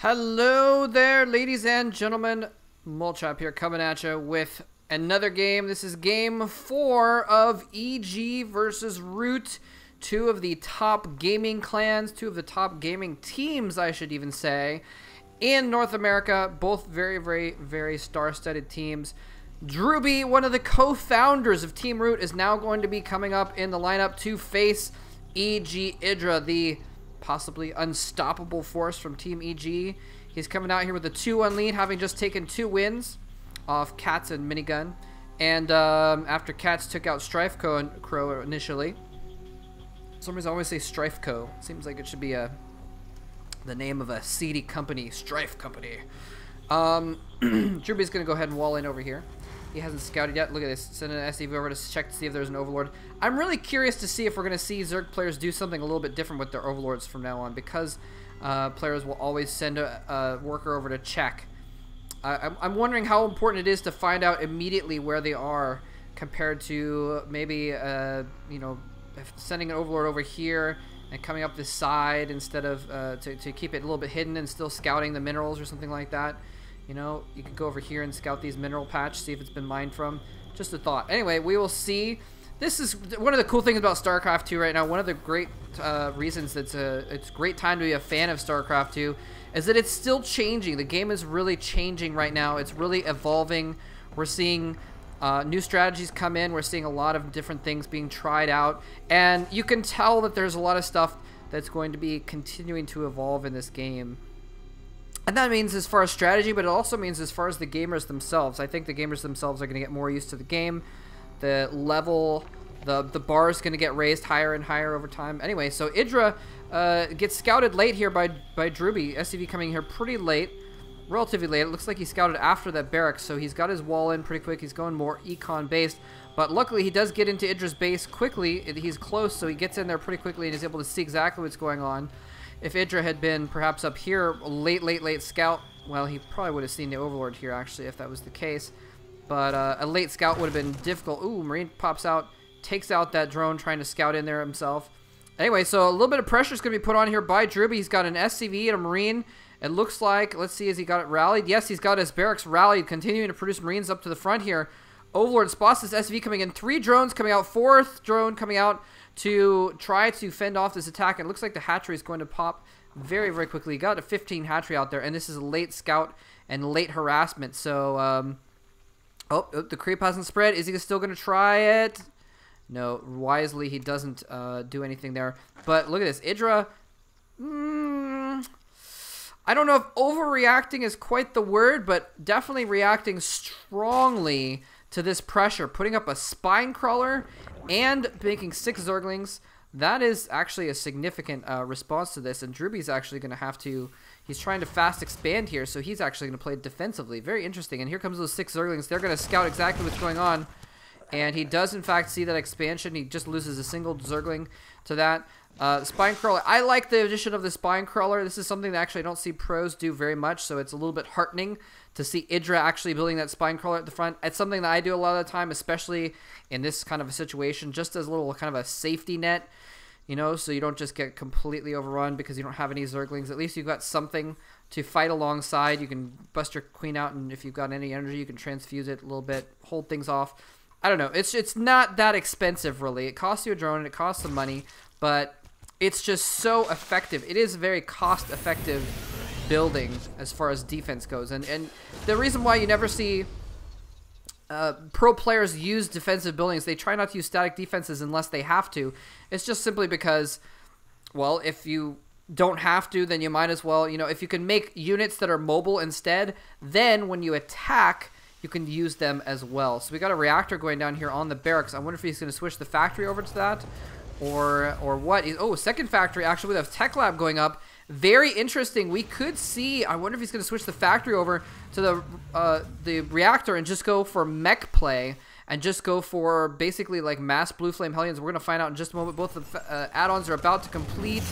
Hello there, ladies and gentlemen. Molchop here, coming at you with another game. This is game 4 of EG versus Root. Two of the top gaming clans, two of the top gaming teams, I should even say, in North America. Both very star-studded teams. Drewbie, one of the co-founders of Team Root, is now going to be coming up in the lineup to face EG Idra, the possibly unstoppable force from Team EG. He's coming out here with a 2-1 lead, having just taken 2 wins off Cats and Minigun. And after Cats took out Crow initially. For some reason I always say Strifeco. Seems like it should be the name of a seedy company, Strife Company. Drewbie's going to go ahead and wall in over here. He hasn't scouted yet. Look at this. Send an SCV over to check to see if there's an Overlord. I'm really curious to see if we're going to see Zerg players do something a little bit different with their Overlords from now on, because players will always send a worker over to check. I'm wondering how important it is to find out immediately where they are compared to maybe, you know, sending an Overlord over here and coming up this side instead of to keep it a little bit hidden and still scouting the minerals or something like that. You know, you can go over here and scout these mineral patch, see if it's been mined from. Just a thought. Anyway, we will see. This is one of the cool things about Starcraft 2 right now. One of the great reasons that it's a great time to be a fan of Starcraft 2 is that it's still changing. The game is really changing right now. It's really evolving. We're seeing new strategies come in. We're seeing a lot of different things being tried out. And you can tell that there's a lot of stuff that's going to be continuing to evolve in this game. And that means as far as strategy, but it also means as far as the gamers themselves. I think the gamers themselves are going to get more used to the game. The level, the bar is going to get raised higher and higher over time. Anyway, so Idra gets scouted late here by Drewbie. SCV coming here pretty late, relatively late. It looks like he scouted after that barracks, so he's got his wall in pretty quick. He's going more econ based. But luckily, he does get into Idra's base quickly. He's close, so he gets in there pretty quickly and is able to see exactly what's going on. If Idra had been perhaps up here, late scout, well, he probably would have seen the Overlord here, actually, if that was the case. But a late scout would have been difficult. Ooh, Marine pops out, takes out that drone, trying to scout in there himself. Anyway, so a little bit of pressure is going to be put on here by Drewbie. He's got an SCV and a Marine. It looks like, let's see, has he got it rallied? Yes, he's got his barracks rallied, continuing to produce Marines up to the front here. Overlord spots this SCV coming in. 3 drones coming out, 4th drone coming out to try to fend off this attack. It looks like the hatchery is going to pop very quickly. Got a 15 hatchery out there, and this is a late scout and late harassment. So, oh, the creep hasn't spread. Is he still going to try it? No, wisely he doesn't do anything there. But look at this, Idra. I don't know if overreacting is quite the word, but definitely reacting strongly to this pressure, putting up a spine crawler and making 6 Zerglings. That is actually a significant response to this, and Drewbie's actually going to have to, he's trying to fast expand here, so he's actually going to play defensively. Very interesting, and here comes those 6 Zerglings. They're going to scout exactly what's going on, and he does in fact see that expansion. He just loses a single Zergling to that. Spine Crawler, I like the addition of the Spine Crawler. This is something that actually I don't see pros do very much, so it's a little bit heartening to see Idra actually building that Spine Crawler at the front. It's something that I do a lot of the time, especially in this kind of a situation, just as a little kind of a safety net, you know, so you don't just get completely overrun because you don't have any Zerglings. At least you've got something to fight alongside. You can bust your queen out, and if you've got any energy, you can transfuse it a little bit, hold things off. I don't know. It's not that expensive, really. It costs you a drone, and it costs some money, but it's just so effective. It is very cost-effective building as far as defense goes. And the reason why you never see pro players use defensive buildings, they try not to use static defenses unless they have to. It's just simply because, well, if you don't have to, then you might as well, you know, if you can make units that are mobile instead, then when you attack, you can use them as well. So we got a reactor going down here on the barracks. I wonder if he's going to switch the factory over to that or what. Oh, second factory, actually, we have Tech Lab going up. Very interesting. We could see, I wonder if he's going to switch the factory over to the reactor and just go for mech play and just go for basically like mass Blue Flame Hellions. We're going to find out in just a moment. Both the add-ons are about to complete.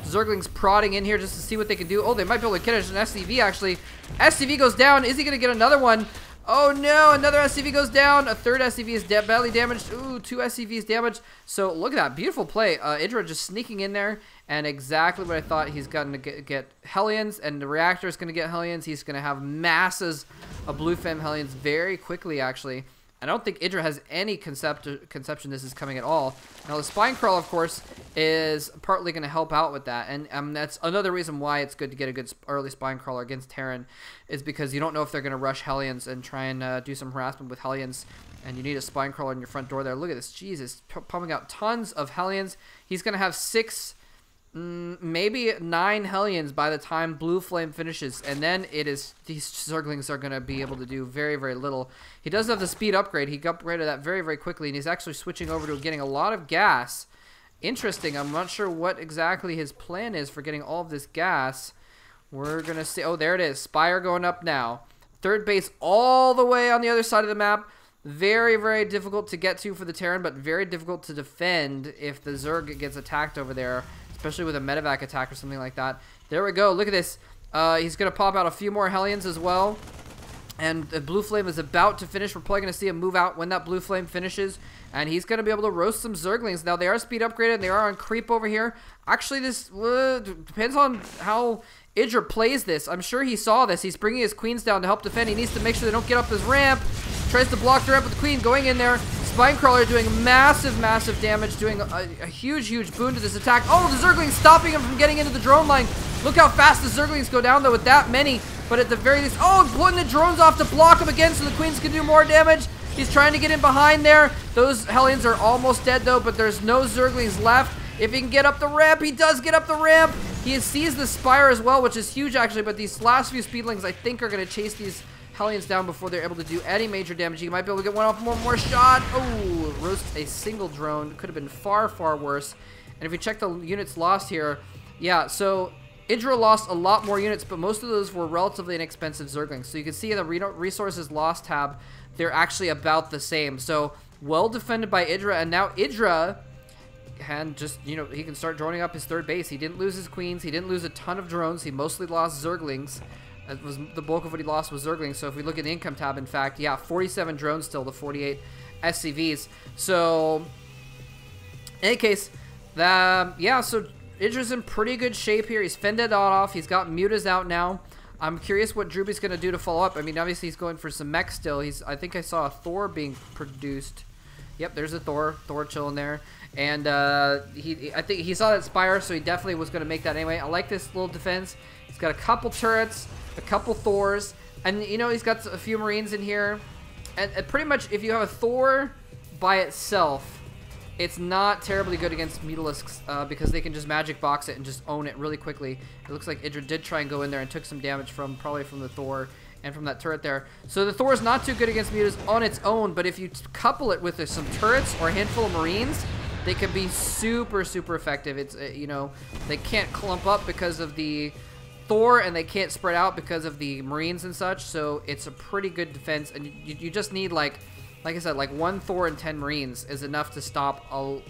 Zerglings prodding in here just to see what they can do. Oh, they might be able to catch an SCV, actually. SCV goes down. Is he going to get another one? Oh no, another SCV goes down. A third SCV is badly damaged. Ooh, 2 SCVs damaged. So look at that, beautiful play. Idra just sneaking in there, and exactly what I thought. He's going to get Hellions, and the reactor is going to get Hellions. He's going to have masses of blue flame Hellions very quickly, actually. I don't think Idra has any conception this is coming at all. Now, the Spine Crawler, of course, is partly going to help out with that. And that's another reason why it's good to get a good early Spine Crawler against Terran, is because you don't know if they're going to rush Hellions and try and do some harassment with Hellions. And you need a Spine Crawler in your front door there. Look at this. Jesus, pumping out tons of Hellions. He's going to have 6... maybe 9 Hellions by the time Blue Flame finishes, and then these Zerglings are going to be able to do very, very little. He does have the speed upgrade. He upgraded that very, very quickly, and he's actually switching over to getting a lot of gas. Interesting. I'm not sure what exactly his plan is for getting all of this gas. We're going to see. Oh, there it is. Spire going up now. Third base all the way on the other side of the map. Very, very difficult to get to for the Terran, but very difficult to defend if the Zerg gets attacked over there, especially with a medevac attack or something like that. There we go. Look at this. He's going to pop out a few more Hellions as well. And the Blue Flame is about to finish. We're probably going to see him move out when that Blue Flame finishes. And he's going to be able to roast some Zerglings. Now, they are speed upgraded, and they are on creep over here. Actually, this depends on how Idra plays this. I'm sure he saw this. He's bringing his queens down to help defend. He needs to make sure they don't get up his ramp. Tries to block the ramp with the queen, going in there. Spine Crawler doing massive, massive damage, doing a huge, huge boon to this attack. Oh, the Zerglings stopping him from getting into the drone line. Look how fast the Zerglings go down, though, with that many. But at the very least, oh, putting the drones off to block him again so the queens can do more damage. He's trying to get in behind there. Those Hellions are almost dead, though, but there's no Zerglings left. If he can get up the ramp, he does get up the ramp. He sees the Spire as well, which is huge, actually, but these last few Speedlings, I think, are going to chase these Hellions down before they're able to do any major damage. He might be able to get one more shot. Oh, roasts a single drone. Could have been far, far worse. And if you check the units lost here, yeah, so Idra lost a lot more units, but most of those were relatively inexpensive Zerglings. So you can see in the resources lost tab, they're actually about the same. So well defended by Idra, and now Idra can just, you know, he can start droning up his third base. He didn't lose his queens. He didn't lose a ton of drones. He mostly lost Zerglings. That was the bulk of what he lost was Zerglings. So if we look at the income tab, in fact, yeah, 47 drones still to 48 SCVs. So in any case, yeah, so Idra's in pretty good shape here. He's fended off. He's got mutas out now. I'm curious what drewbie's going to do to follow up. I mean, obviously he's going for some mech still. I think I saw a Thor being produced. Yep, there's a Thor chilling there. And I think he saw that Spire, so he definitely was going to make that anyway. I like this little defense. He's got a couple turrets, a couple Thors, and, you know, he's got a few Marines in here. And pretty much, if you have a Thor by itself, it's not terribly good against Mutalisks because they can just magic box it and just own it really quickly. It looks like Idra did try and go in there and took some damage probably from the Thor and from that turret there. So the Thor is not too good against Mutas on its own, but if you couple it with some turrets or a handful of Marines, they can be super, super effective. It's, you know, they can't clump up because of the Thor, and they can't spread out because of the Marines and such, so it's a pretty good defense, and you just need, like I said, like 1 Thor and 10 Marines is enough to stop a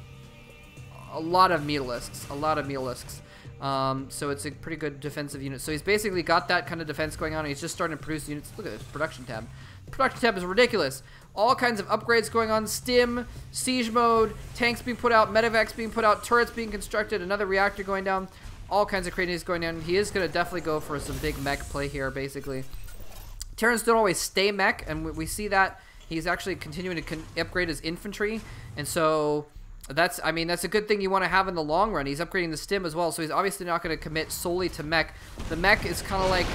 lot of Mutalisks, so it's a pretty good defensive unit. So he's basically got that kind of defense going on, and he's just starting to produce units. Look at this production tab. The production tab is ridiculous. All kinds of upgrades going on. Stim, siege mode, tanks being put out, medevacs being put out, turrets being constructed, another reactor going down. All kinds of craziness going down. He is going to definitely go for some big mech play here, basically. Terrans don't always stay mech, and we see that he's actually continuing to upgrade his infantry, and so that's, I mean, that's a good thing you want to have in the long run. He's upgrading the stim as well, so he's obviously not going to commit solely to mech. The mech is kind of like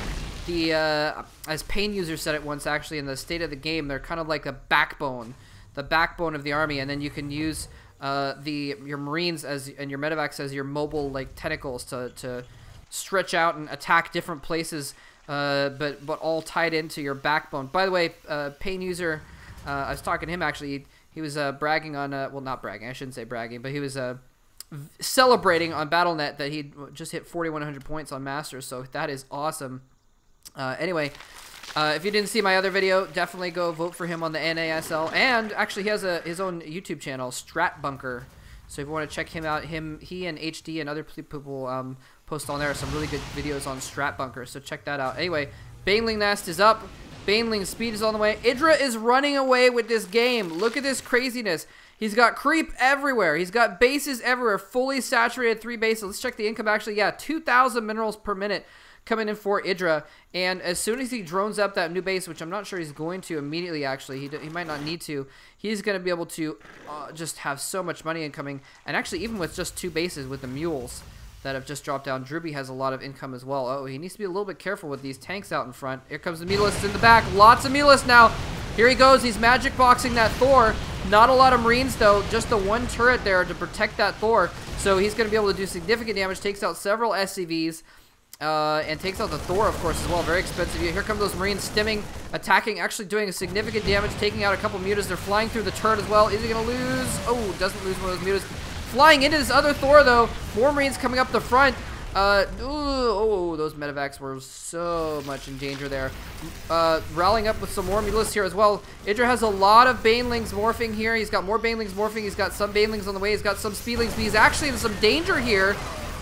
the, as Pain User said it once, actually, in the State of the Game, they're kind of like the backbone of the army, and then you can use your Marines and your medevacs as your mobile, like, tentacles to stretch out and attack different places, but all tied into your backbone. By the way, Pain User, I was talking to him, actually. He was bragging on, well, not bragging, I shouldn't say bragging, but he was celebrating on Battle.net that he just hit 4,100 points on Masters, so that is awesome. Anyway, if you didn't see my other video, definitely go vote for him on the NASL, and actually he has his own YouTube channel, Strat Bunker, so if you want to check him out, he and HD and other people post on there some really good videos on Strat Bunker, so check that out. Anyway, Baneling Nest is up. Baneling speed is on the way. Idra is running away with this game. Look at this craziness. He's got creep everywhere. He's got bases everywhere. Fully saturated 3 bases. Let's check the income actually. Yeah, 2,000 minerals per minute coming in for Idra. And as soon as he drones up that new base, which I'm not sure he's going to immediately actually. He might not need to. He's going to be able to just have so much money incoming. And actually even with just 2 bases with the mules that have just dropped down, drewbie has a lot of income as well. Oh, he needs to be a little bit careful with these tanks out in front. Here comes the mutalisks in the back. Lots of mutalisks now. Here he goes. He's magic boxing that Thor. Not a lot of Marines, though. Just the 1 turret there to protect that Thor. So he's going to be able to do significant damage. Takes out several SCVs. And takes out the Thor, of course, as well. Very expensive. Here come those Marines stimming, attacking, actually doing significant damage, taking out a couple mutas. They're flying through the turret as well. Is he going to lose? Oh, doesn't lose one of those mutas. Flying into this other Thor, though. More Marines coming up the front. Oh, those medevacs were so much in danger there. Rallying up with some more mutalisks here as well. Idra has a lot of banelings morphing here. He's got more banelings morphing. He's got some banelings on the way. He's got some speedlings, but he's actually in some danger here.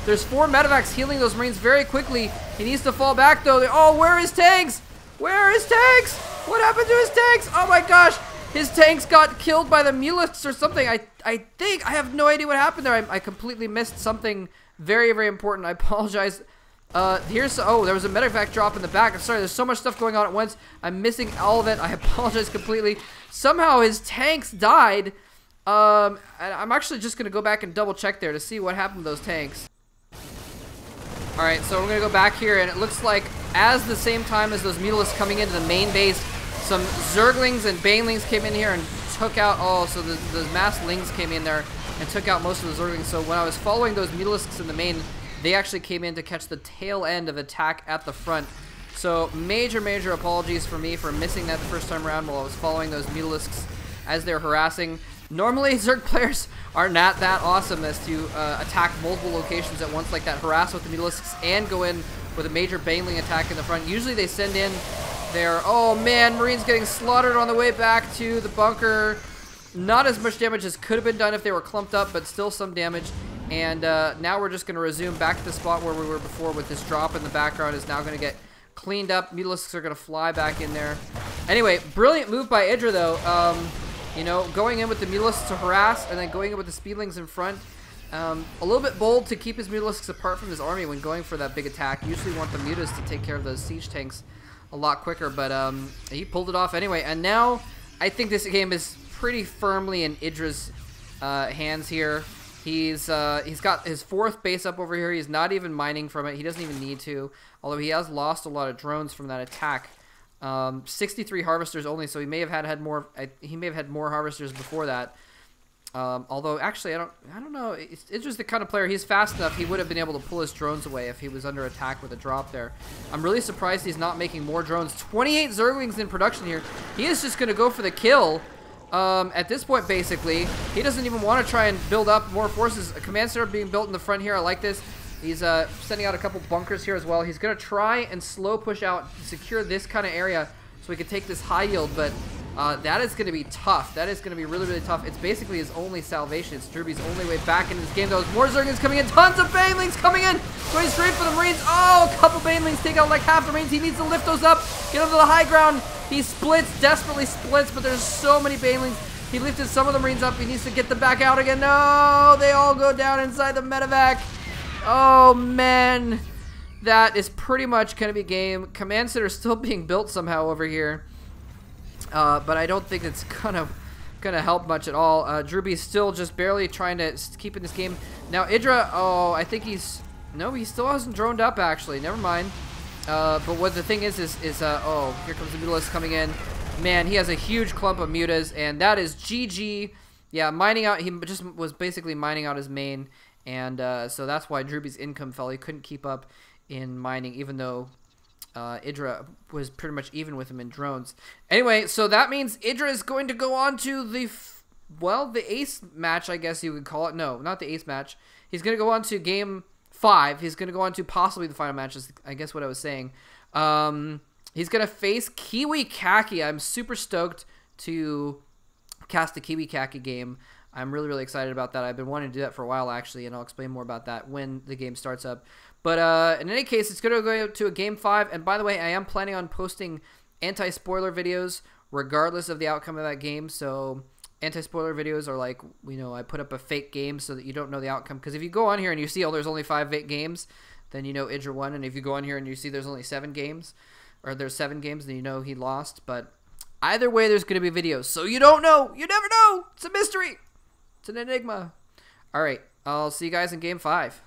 There's 4 medevacs healing those Marines very quickly. He needs to fall back, though. Oh, where are his tanks? Where are his tanks? What happened to his tanks? Oh, my gosh. His tanks got killed by the mutalisks or something. I think. I have no idea what happened there. I completely missed something very, very important. I apologize. Oh, there was a medevac drop in the back. I'm sorry. There's so much stuff going on at once. I'm missing all of it. I apologize completely. Somehow his tanks died. And I'm actually just going to go back and double check there to see what happened to those tanks. Alright, so we're going to go back here, and it looks like as the same time as those mutalisks coming into the main base, some Zerglings and Banelings came in here and took out, so the mass Lings came in there and took out most of the Zerglings. So when I was following those mutalisks in the main, they actually came in to catch the tail end of attack at the front. So major apologies for me for missing that the first time around while I was following those mutalisks as they're harassing. Normally, Zerg players are not that awesome as to attack multiple locations at once like that, harass with the mutalisks, and go in with a major Baneling attack in the front. Usually they send in their, oh man, Marines getting slaughtered on the way back to the bunker. Not as much damage as could have been done if they were clumped up, but still some damage. And now we're just going to resume back to the spot where we were before with this drop in the background is now going to get cleaned up. Mutalisks are going to fly back in there. Anyway, brilliant move by Idra, though. You know, going in with the mutalisks to harass and then going in with the speedlings in front. A little bit bold to keep his mutalisks apart from his army when going for that big attack. Usually want the mutas to take care of those siege tanks a lot quicker, but he pulled it off anyway. And now I think this game is pretty firmly in Idra's hands here. He's got his 4th base up over here. He's not even mining from it. He doesn't even need to, although he has lost a lot of drones from that attack. 63 harvesters only, so he may have had more. He may have had more harvesters before that. Although actually, I don't know. It's just the kind of player. He's fast enough. He would have been able to pull his drones away if he was under attack with a drop there. I'm really surprised he's not making more drones. 28 Zerglings in production here. He is just going to go for the kill. At this point, basically, he doesn't even want to try and build up more forces. A command center being built in the front here. I like this. He's sending out a couple bunkers here as well. He's going to try and slow push out to secure this kind of area so we can take this high yield, but that is going to be tough. That is going to be really, really tough. It's basically his only salvation. It's drewbie's only way back in this game. Those more Zerglings coming in. Tons of Banelings coming in. Going straight for the Marines. Oh, a couple Banelings take out like half the Marines. He needs to lift those up. Get them to the high ground. He splits, desperately splits, but there's so many Banelings. He lifted some of the Marines up. He needs to get them back out again. No, they all go down inside the medevac. Oh, man. That is pretty much going to be game. Command center is still being built somehow over here. But I don't think it's gonna help much at all. Drewbie's still just barely trying to keep in this game. Now, Idra, oh, I think no, he still hasn't droned up, actually. Never mind. But what the thing is, oh, here comes the mutalisks coming in. Man, he has a huge clump of mutas, and that is GG. Yeah, mining out, he just was basically mining out his main. And so that's why drewbie's income fell. He couldn't keep up in mining, even though Idra was pretty much even with him in drones. Anyway, so that means Idra is going to go on to the ace match, I guess you would call it. No, not the ace match. He's going to go on to game 5. He's going to go on to possibly the final match, is I guess what I was saying. He's going to face Kiwi Khaki. I'm super stoked to cast the Kiwi Khaki game. I'm really, really excited about that. I've been wanting to do that for a while, actually, and I'll explain more about that when the game starts up. But in any case, it's going to go to a game 5. And by the way, I am planning on posting anti-spoiler videos regardless of the outcome of that game. So anti-spoiler videos are like, I put up a fake game so that you don't know the outcome. Because if you go on here and you see, there's only 5 games, then Idra won. And if you go on here and you see there's only 7 games, or there's 7 games, then he lost. But either way, there's going to be videos. So you don't know. You never know. It's a mystery. It's an enigma. All right. I'll see you guys in game 5.